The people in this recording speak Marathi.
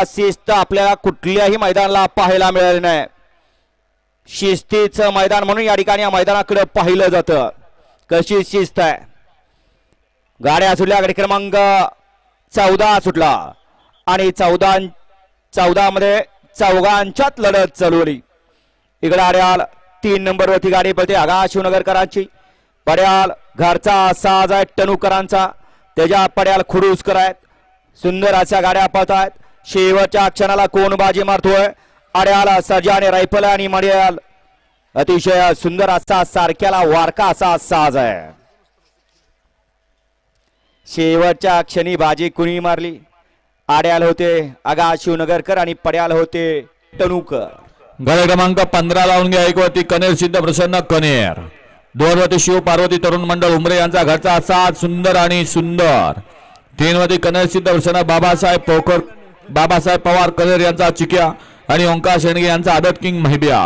शिस्त आपल्याला कुठल्याही मैदानाला पाहायला मिळाली नाही. शिस्तीचं मैदान म्हणून या ठिकाणी या मैदानाकडे पाहिलं जातं. कशी शिस्त आहे. गाड्या सुटल्या. गाडी क्रमांक 14 सुटला आणि 14 मध्ये चौघांच्यात लढत चालवली. इकडे आड्याल 3 नंबरवरती गाडी पळते आगा शिवनगरकरांची. पड्याल घरचा साज आहे टणूकरांचा. त्याच्या पड्याल खुडूसकर आहेत. सुंदर अशा गाड्या पळतायत. शेवटच्या क्षणाला कोण बाजी मारतोय. आड्याला सर्जा आणि रायफल आणि मड्याल अतिशय सुंदर असा सारख्याला वारका असा साज आहे. शेवटच्या क्षणी बाजी कुणी मारली. आड्याल होते आगा शिवनगरकर आणि पड्याल होते टणूकर. गाडी क्रमांक 15 लावून घ्या. एक वरती कनेर सिद्ध प्रसन्न कनेर. 2 वरती शिव पार्वती तरुण मंडळ उमरे यांचा घरचा साज सुंदर आणि सुंदर. 3 वरती कनेर सिद्ध प्रसन्न बाबासाहेब पवार कनेर यांचा चिक्या आणि ओंकार शेंडगे यांचा आदत किंग महिब्या.